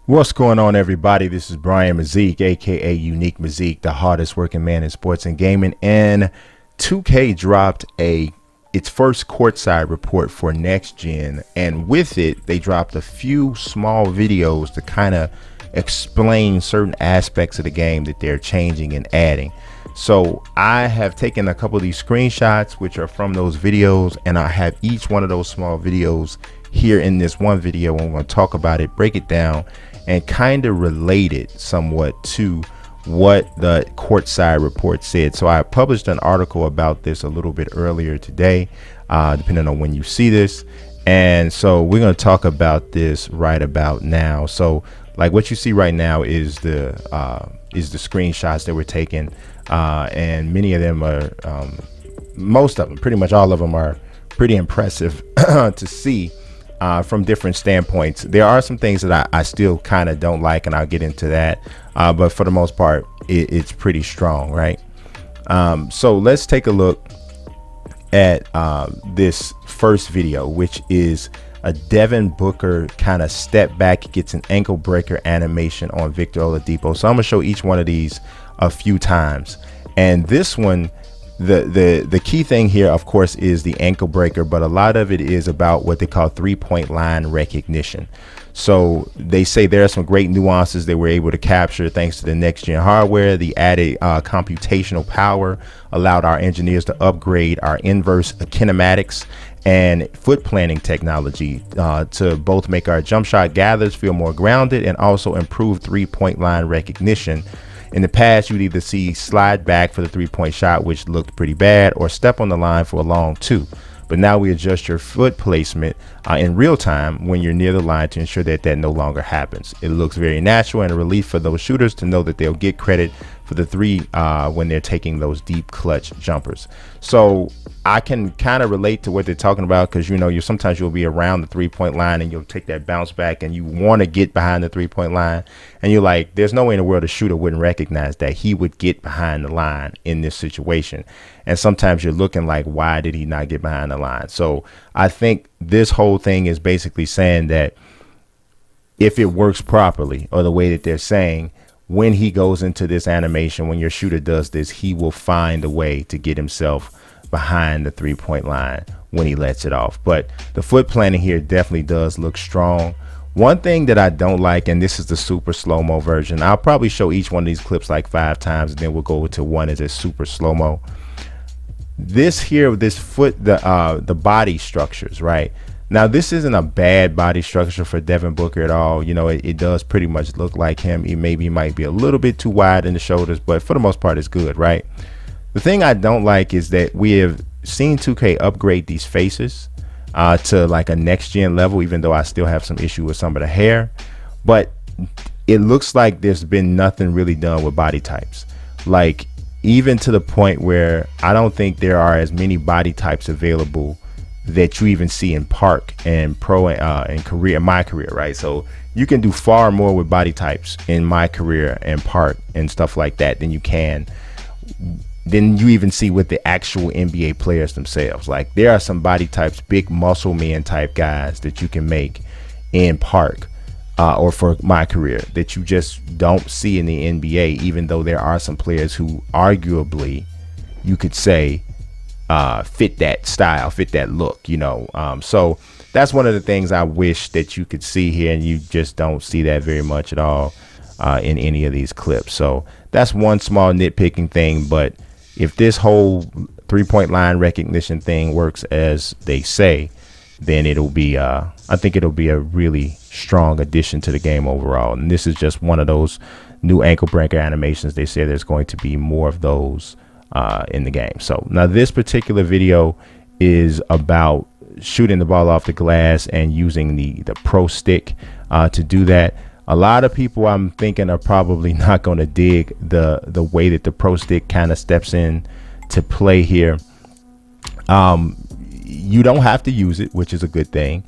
What's going on, everybody? This is Brian Mazik, aka Unique Mazik, the hardest working man in sports and gaming. And 2K dropped its first courtside report for next gen, and with it they dropped a few small videos to kind of explain certain aspects of the game that they're changing and adding. So I have taken a couple of these screenshots which are from those videos, and I have each one of those small videos here in this one video. I'm going to talk about it, break it down, and kind of relate it somewhat to what the Courtside Report said. So I published an article about this a little bit earlier today, depending on when you see this. And so we're going to talk about this right about now. So like what you see right now is the screenshots that were taken, and many of them are, most of them, pretty much all of them are pretty impressive to see. From different standpoints. There are some things that I still kind of don't like, and I'll get into that, but for the most part it's pretty strong, right? So let's take a look at this first video, which is a Devin Booker kind of step back, gets an ankle breaker animation on Victor Oladipo. So I'm gonna show each one of these a few times, and this one, the key thing here, of course, is the ankle breaker, but a lot of it is about what they call 3-point line recognition. So they say there are some great nuances they were able to capture thanks to the next gen hardware. The added computational power allowed our engineers to upgrade our inverse kinematics and foot planning technology to both make our jump shot gatherers feel more grounded and also improve 3-point line recognition. In the past, you'd either see slide back for the 3-point shot, which looked pretty bad, or step on the line for a long two. But now we adjust your foot placement in real time when you're near the line to ensure that that no longer happens. It looks very natural and a relief for those shooters to know that they'll get credit for the three when they're taking those deep clutch jumpers. So I can kind of relate to what they're talking about, because sometimes you'll be around the 3-point line and you'll take that bounce back and you want to get behind the 3-point line, and you're like, there's no way in the world a shooter wouldn't recognize that he would get behind the line in this situation. And sometimes you're looking like, why did he not get behind the line? So I think this whole thing is basically saying that if it works properly, or the way that they're saying, when he goes into this animation, when your shooter does this, he will find a way to get himself behind the 3-point line when he lets it off. But the foot planning here definitely does look strong. One thing that I don't like, and this is the super slow-mo version, I'll probably show each one of these clips like 5 times, and then we'll go to one is a super slow-mo. This here, this foot, the body structures, right? Now, this isn't a bad body structure for Devin Booker at all. It does pretty much look like him. He might be a little bit too wide in the shoulders, but for the most part, it's good, right? The thing I don't like is that we have seen 2K upgrade these faces to like a next gen level, even though I still have some issue with some of the hair. But it looks like there's been nothing really done with body types. Like, even to the point where I don't think there are as many body types available that you even see in park and pro and career, my career, right? So you can do far more with body types in my career and park and stuff like that than you even see with the actual NBA players themselves. Like, there are some body types, big muscle man type guys that you can make in park or for my career that you just don't see in the NBA, even though there are some players who arguably you could say fit that style, fit that look, so that's one of the things I wish that you could see here, and you just don't see that very much at all in any of these clips. So that's one small nitpicking thing. But if this whole 3-point line recognition thing works as they say, then it'll be I think it'll be a really strong addition to the game overall. And this is just one of those new ankle breaker animations. They say there's going to be more of those in the game. So now this particular video is about shooting the ball off the glass and using the pro stick to do that. A lot of people, I'm thinking, are probably not going to dig the way that the pro stick kind of steps in to play here. You don't have to use it, which is a good thing,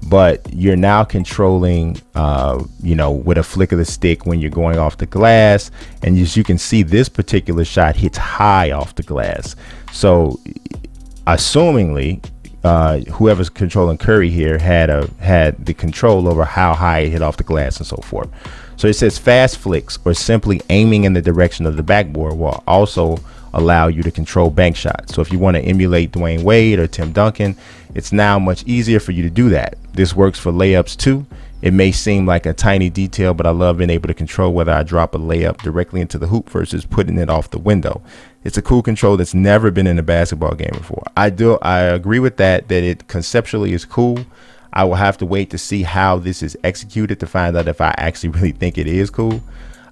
but you're now controlling with a flick of the stick when you're going off the glass. And as you can see, this particular shot hits high off the glass. So assumingly whoever's controlling Curry here had the control over how high it hit off the glass and so forth. So it says fast flicks or simply aiming in the direction of the backboard will also allow you to control bank shots. So if you want to emulate Dwayne Wade or Tim Duncan, it's now much easier for you to do that. This works for layups too. It may seem like a tiny detail, but I love being able to control whether I drop a layup directly into the hoop versus putting it off the window. It's a cool control that's never been in a basketball game before. I agree with that it conceptually is cool. I will have to wait to see how this is executed to find out if I actually really think it is cool.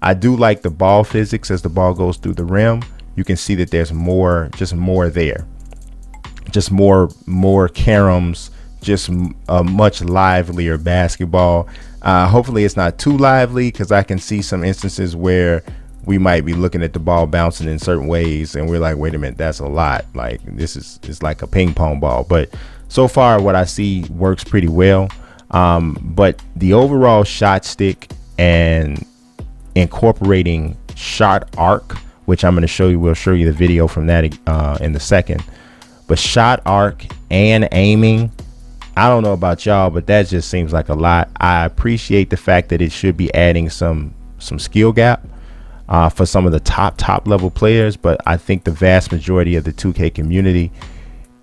I do like the ball physics as the ball goes through the rim. You can see that there's more there. Just more caroms, just a much livelier basketball. Hopefully it's not too lively, because I can see some instances where we might be looking at the ball bouncing in certain ways and we're like, wait a minute, that's a lot. Like it's like a ping pong ball. But so far what I see works pretty well. But the overall shot stick and incorporating shot arc, which I'm going to show you, we'll show you the video from that in a second. But shot arc and aiming, I don't know about y'all, but that just seems like a lot. I appreciate the fact that it should be adding some skill gap for some of the top level players, but I think the vast majority of the 2K community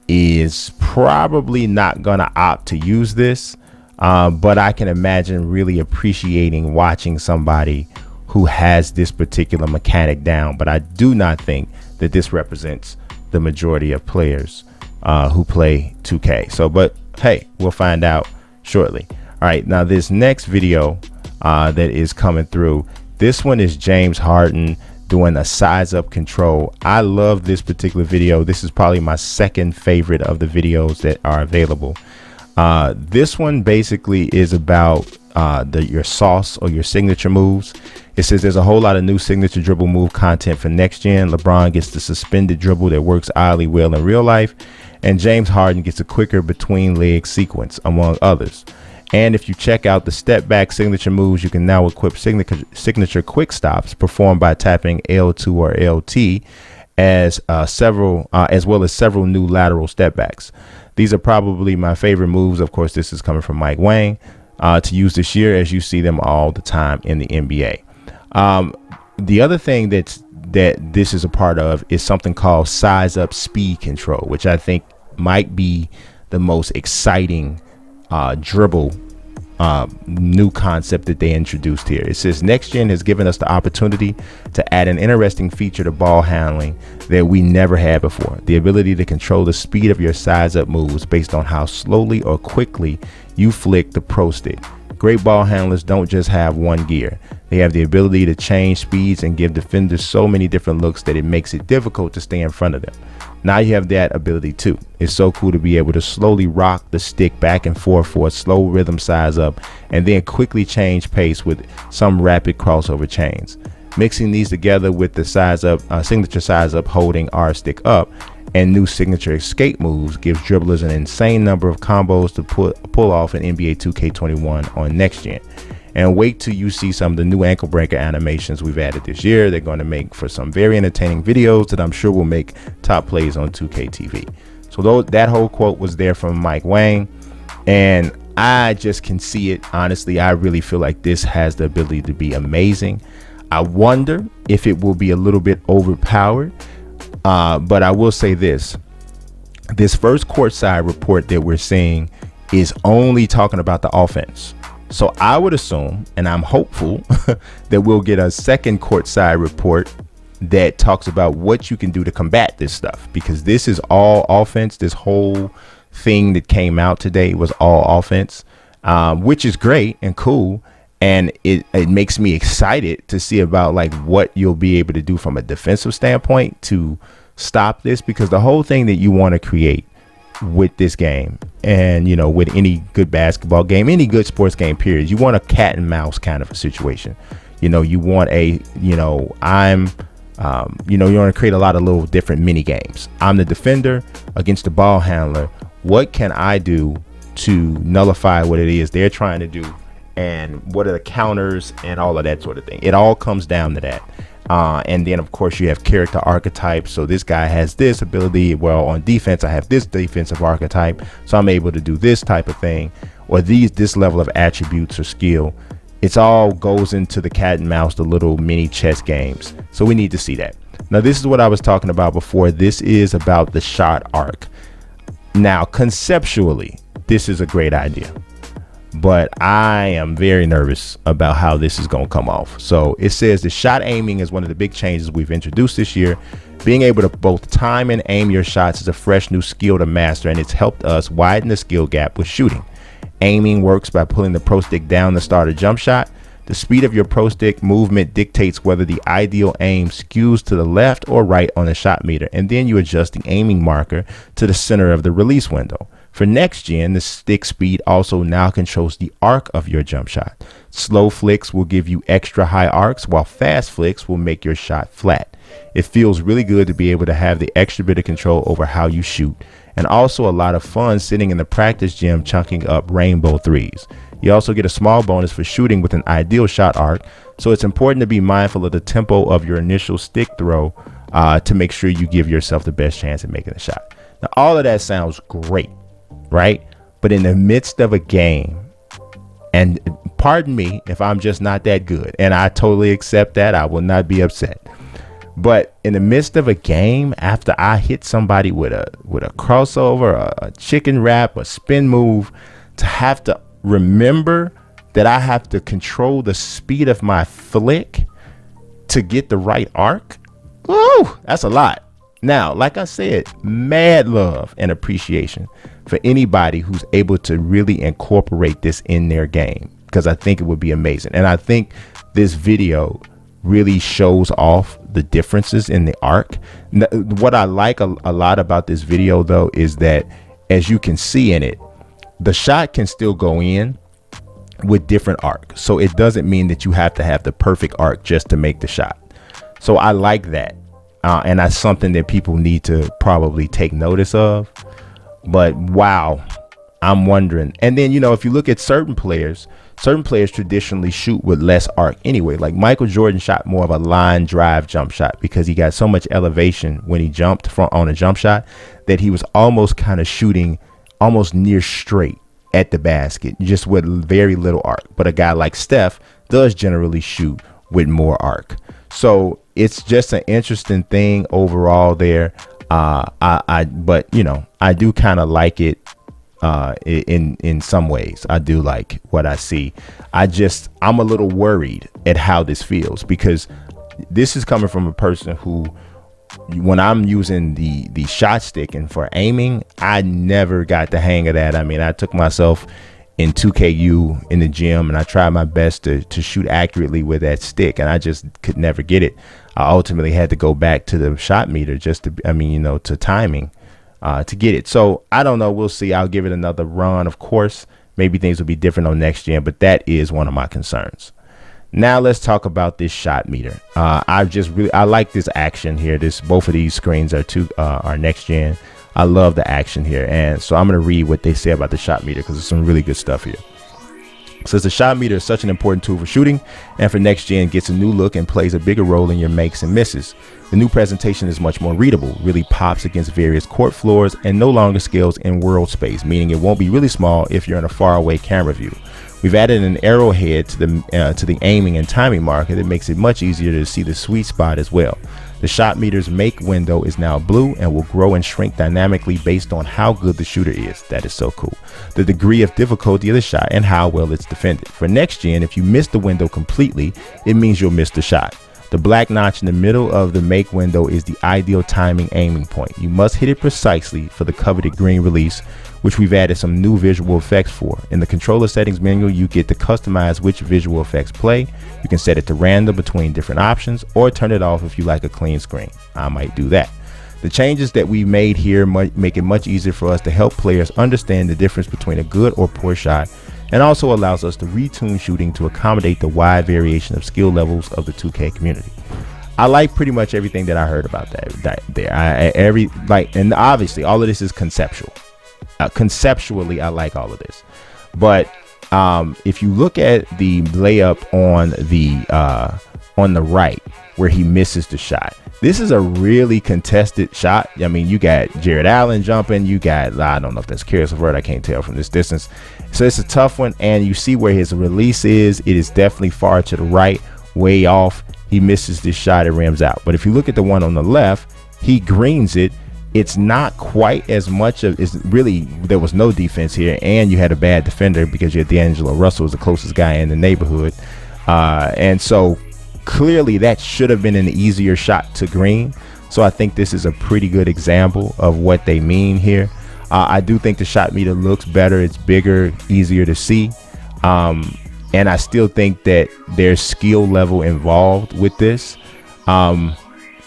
is probably not gonna opt to use this, but I can imagine really appreciating watching somebody who has this particular mechanic down. But I do not think that this represents the majority of players who play 2K. So, but hey, we'll find out shortly. All right, now this next video that is coming through, this one is James Harden doing a size up control. I love this particular video. This is probably my second favorite of the videos that are available. This one basically is about your sauce or your signature moves. It says there's a whole lot of new signature dribble move content for next gen. LeBron gets the suspended dribble that works oddly well in real life, and James Harden gets a quicker between leg sequence, among others. And if you check out the step back signature moves, you can now equip signature quick stops performed by tapping L2 or LT, as well as several new lateral step backs. These are probably my favorite moves. Of course, this is coming from Mike Wang, to use this year, as you see them all the time in the NBA. The other thing that this is a part of is something called size up speed control, which I think might be the most exciting dribble new concept that they introduced here. It says next gen has given us the opportunity to add an interesting feature to ball handling that we never had before: the ability to control the speed of your size up moves based on how slowly or quickly you flick the pro stick. Great ball handlers don't just have one gear. They have the ability to change speeds and give defenders so many different looks that it makes it difficult to stay in front of them. Now you have that ability too. It's so cool to be able to slowly rock the stick back and forth for a slow rhythm size up, and then quickly change pace with some rapid crossover chains. Mixing these together with the size up, signature size up holding R stick up, and new signature escape moves gives dribblers an insane number of combos to pull off in NBA 2K21 on next gen. And wait till you see some of the new ankle breaker animations we've added this year. They're going to make for some very entertaining videos that I'm sure will make top plays on 2K TV. So that whole quote was there from Mike Wang, and I just can see it. Honestly, I really feel like this has the ability to be amazing. I wonder if it will be a little bit overpowered. But I will say this first courtside report that we're seeing is only talking about the offense. So I would assume, and I'm hopeful, that we'll get a second courtside report that talks about what you can do to combat this stuff, because this is all offense. This whole thing that came out today was all offense, which is great and cool. And it makes me excited to see about like what you'll be able to do from a defensive standpoint to stop this, because the whole thing that you want to create with this game, and you know, with any good basketball game, any good sports game period, you want a cat and mouse kind of a situation. You know, you want a, you want to create a lot of little different mini games. I'm the defender against the ball handler. What can I do to nullify what it is they're trying to do? And what are the counters and all of that sort of thing? It all comes down to that. And then, of course, you have character archetypes. So this guy has this ability. Well, on defense, I have this defensive archetype. So I'm able to do this type of thing, or this level of attributes or skill. It's all goes into the cat and mouse, the little mini chess games. So we need to see that. Now, this is what I was talking about before. This is about the shot arc. Now, conceptually, this is a great idea, but I am very nervous about how this is going to come off. So it says the shot aiming is one of the big changes we've introduced this year. Being able to both time and aim your shots is a fresh new skill to master, and it's helped us widen the skill gap with shooting. Aiming works by pulling the pro stick down to start a jump shot. The speed of your pro stick movement dictates whether the ideal aim skews to the left or right on the shot meter, and then you adjust the aiming marker to the center of the release window. For next gen, the stick speed also now controls the arc of your jump shot. Slow flicks will give you extra high arcs, while fast flicks will make your shot flat. It feels really good to be able to have the extra bit of control over how you shoot, and also a lot of fun sitting in the practice gym chunking up rainbow threes. You also get a small bonus for shooting with an ideal shot arc, so it's important to be mindful of the tempo of your initial stick throw to make sure you give yourself the best chance at making a shot. Now, all of that sounds great, right? But in the midst of a game, and pardon me if I'm just not that good, and I totally accept that, I will not be upset. But in the midst of a game, after I hit somebody with a crossover, a chicken wrap, a spin move, to have to remember that I have to control the speed of my flick to get the right arc, woo, that's a lot. Now, like I said, mad love and appreciation for anybody who's able to really incorporate this in their game, because I think it would be amazing. And I think this video really shows off the differences in the arc. What I like a lot about this video, though, is that, as you can see in it, the shot can still go in with different arc. So it doesn't mean that you have to have the perfect arc just to make the shot. So I like that. And that's something that people need to probably take notice of. But wow, I'm wondering. And then, you know, if you look at certain players traditionally shoot with less arc anyway. Like Michael Jordan shot more of a line drive jump shot because he got so much elevation when he jumped on a jump shot that he was almost kind of shooting almost near straight at the basket, just with very little arc. But a guy like Steph does generally shoot with more arc. So it's just an interesting thing overall there. But you know, I do kind of like it in some ways. I do like what I see. I'm a little worried at how this feels, because this is coming from a person who, when I'm using the shot stick and for aiming, I never got the hang of that. I mean, I took myself in 2KU in the gym and I tried my best to shoot accurately with that stick, and I just could never get it. I ultimately had to go back to the shot meter just to timing to get it. So I don't know. We'll see. I'll give it another run. Of course, maybe things will be different on next gen, but that is one of my concerns. Now let's talk about this shot meter. I like this action here. Both of these screens are next gen. I love the action here, and so I'm going to read what they say about the shot meter, because there's some really good stuff here. It says the shot meter is such an important tool for shooting, and for next gen gets a new look and plays a bigger role in your makes and misses. The new presentation is much more readable, really pops against various court floors, and no longer scales in world space, meaning it won't be really small if you're in a faraway camera view. We've added an arrowhead to the aiming and timing marker that makes it much easier to see the sweet spot as well. The shot meter's make window is now blue and will grow and shrink dynamically based on how good the shooter is. That is so cool. The degree of difficulty of the shot and how well it's defended. For next gen, if you miss the window completely, it means you'll miss the shot. The black notch in the middle of the make window is the ideal timing aiming point. You must hit it precisely for the coveted green release, which we've added some new visual effects for. In the controller settings menu, you get to customize which visual effects play. You can set it to random between different options, or turn it off if you like a clean screen. I might do that. The changes that we made here make it much easier for us to help players understand the difference between a good or poor shot, and also allows us to retune shooting to accommodate the wide variation of skill levels of the 2K community. I like pretty much everything that I heard about that there. And obviously all of this is conceptual. Conceptually, I like all of this, but if you look at the layup on the right, where he misses the shot. This is a really contested shot. I mean, you got Jared Allen jumping. You got, I don't know if that's Karis LeVert. I can't tell from this distance. So it's a tough one. And you see where his release is. It is definitely far to the right, way off. He misses this shot. It rims out. But if you look at the one on the left, he greens it. It's not quite as much of, it's really, there was no defense here. And you had a bad defender because you had D'Angelo Russell was the closest guy in the neighborhood. And so clearly that should have been an easier shot to green. So I think this is a pretty good example of what they mean here. I do think the shot meter looks better. It's bigger, easier to see. And I still think that there's skill level involved with this.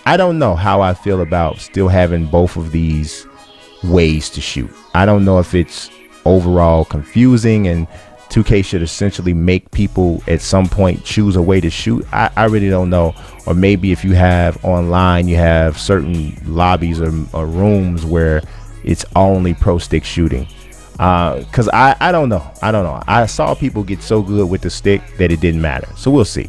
I don't know how I feel about still having both of these ways to shoot. I don't know if it's overall confusing and 2K should essentially make people at some point choose a way to shoot. I really don't know. Or maybe if you have online, you have certain lobbies or rooms where it's only pro stick shooting. Because I don't know. I saw people get so good with the stick that it didn't matter. So we'll see.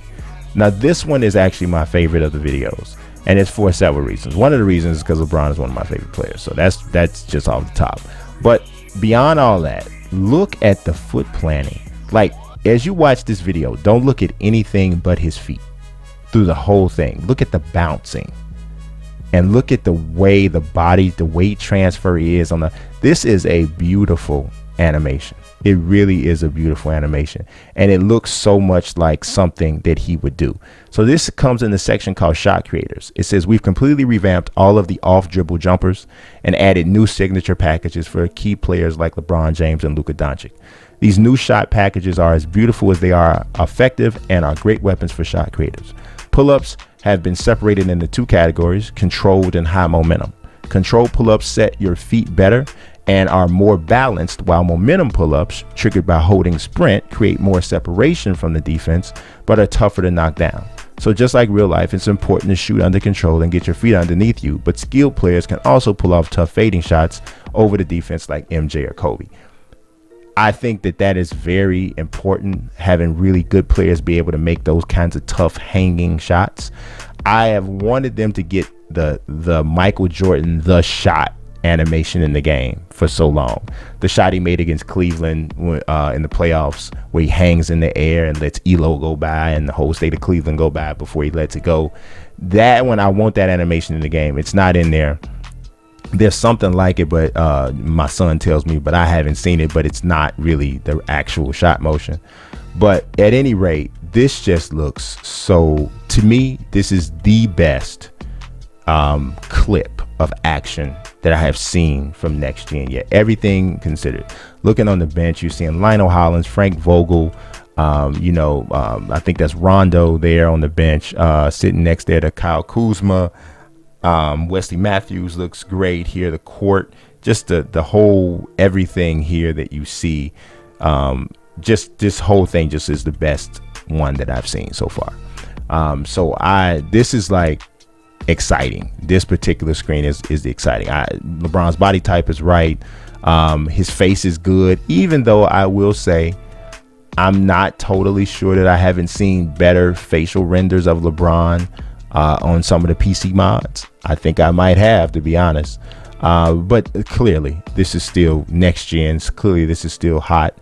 Now, this one is actually my favorite of the videos. And it's for several reasons. One of the reasons is because LeBron is one of my favorite players. So that's just off the top. But beyond all that, look at the foot planting. Like, as you watch this video, don't look at anything but his feet through the whole thing. Look at the bouncing and look at the way the body, the weight transfer is on the, this is a beautiful animation. It really is a beautiful animation. And it looks so much like something that he would do. So this comes in the section called Shot Creators. It says, we've completely revamped all of the off dribble jumpers and added new signature packages for key players like LeBron James and Luka Doncic. These new shot packages are as beautiful as they are effective and are great weapons for shot creators. Pull-ups have been separated into two categories, controlled and high momentum. Controlled pull-ups set your feet better and are more balanced, while momentum pull-ups, triggered by holding sprint, create more separation from the defense, but are tougher to knock down. So just like real life, it's important to shoot under control and get your feet underneath you, but skilled players can also pull off tough fading shots over the defense like MJ or Kobe. I think that is very important, having really good players be able to make those kinds of tough hanging shots. I have wanted them to get the Michael Jordan, the shot animation in the game for so long. The shot he made against Cleveland in the playoffs, where he hangs in the air and lets Elo go by and the whole state of Cleveland go by before he lets it go. That one, I want that animation in the game. It's not in there. There's something like it, but my son tells me, but I haven't seen it, but it's not really the actual shot motion. But at any rate, this just looks so, to me, this is the best clip of action that I have seen from next gen yet. Everything considered. Looking on the bench, you're seeing Lionel Hollins, Frank Vogel, I think that's Rondo there on the bench, sitting next there to Kyle Kuzma. Wesley Matthews looks great here. The court, just the whole everything here that you see, just this whole thing just is the best one that I've seen so far. This is like exciting. This particular screen is exciting. LeBron's body type is right. His face is good, even though I will say I'm not totally sure that I haven't seen better facial renders of LeBron on some of the PC mods. I think I might have, to be honest. But clearly this is still next gens. Clearly this is still hot.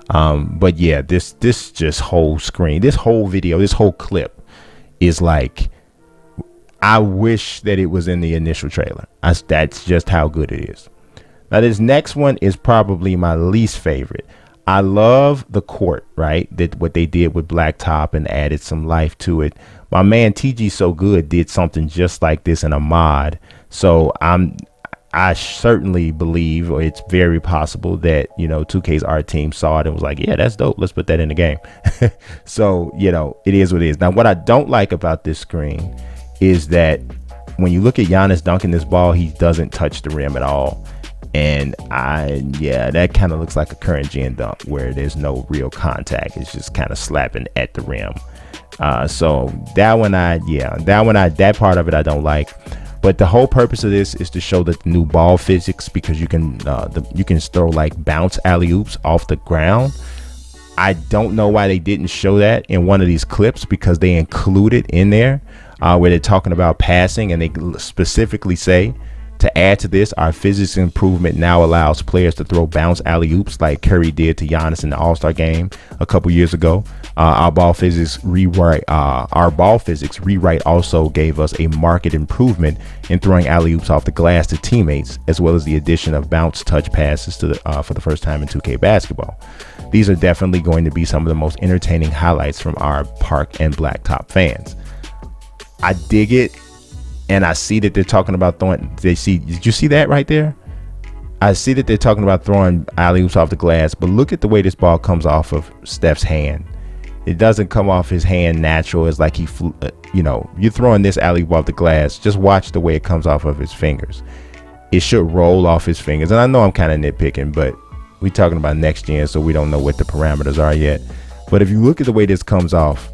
But yeah, this just whole screen, this whole video, this whole clip is like, I wish that it was in the initial trailer. That's just how good it is. Now this next one is probably my least favorite. I love the court, right? That what they did with Blacktop and added some life to it. My man TG So Good did something just like this in a mod. So I certainly believe, or it's very possible that, 2K's art team saw it and was like, yeah, that's dope. Let's put that in the game. So, it is what it is. Now, what I don't like about this screen is that when you look at Giannis dunking this ball, he doesn't touch the rim at all. And that kind of looks like a current gen dunk where there's no real contact. It's just kind of slapping at the rim. So that part of it I don't like. But the whole purpose of this is to show the new ball physics, because you can throw like bounce alley-oops off the ground. I don't know why they didn't show that in one of these clips, because they include it in there. where they're talking about passing, and they specifically say, to add to this, our physics improvement now allows players to throw bounce alley-oops like Curry did to Giannis in the All-Star game a couple years ago. Our ball physics rewrite also gave us a marked improvement in throwing alley-oops off the glass to teammates, as well as the addition of bounce touch passes to for the first time in 2K basketball. These are definitely going to be some of the most entertaining highlights from our park and blacktop fans. I dig it. And I see that they're talking about throwing. Did you see that right there? I see that they're talking about throwing alley-oops off the glass, but look at the way this ball comes off of Steph's hand. It doesn't come off his hand natural. It's like he flew. You're throwing this alley-oop off the glass. Just watch the way it comes off of his fingers. It should roll off his fingers. And I know I'm kind of nitpicking, but we're talking about next gen, so we don't know what the parameters are yet. But if you look at the way this comes off,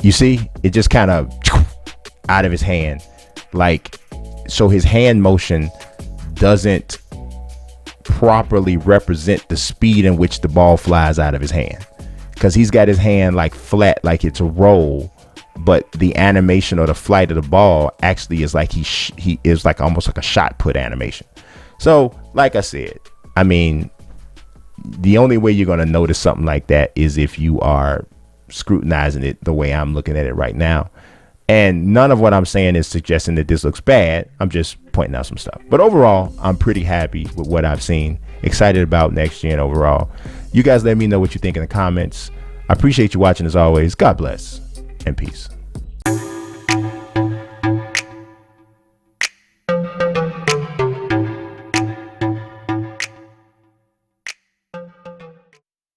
you see, it just kind of out of his hand, so his hand motion doesn't properly represent the speed in which the ball flies out of his hand, because he's got his hand like flat, like it's a roll, but the animation or the flight of the ball actually is like he is like almost like a shot put animation. So like I said, I mean, the only way you're going to notice something like that is if you are scrutinizing it the way I'm looking at it right now. And none of what I'm saying is suggesting that this looks bad. I'm just pointing out some stuff. But overall, I'm pretty happy with what I've seen. Excited about next gen overall. You guys let me know what you think in the comments. I appreciate you watching as always. God bless and peace.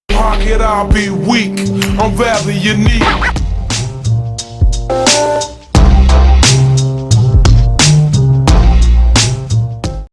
Pocket, I'll be weak. I'm rather unique.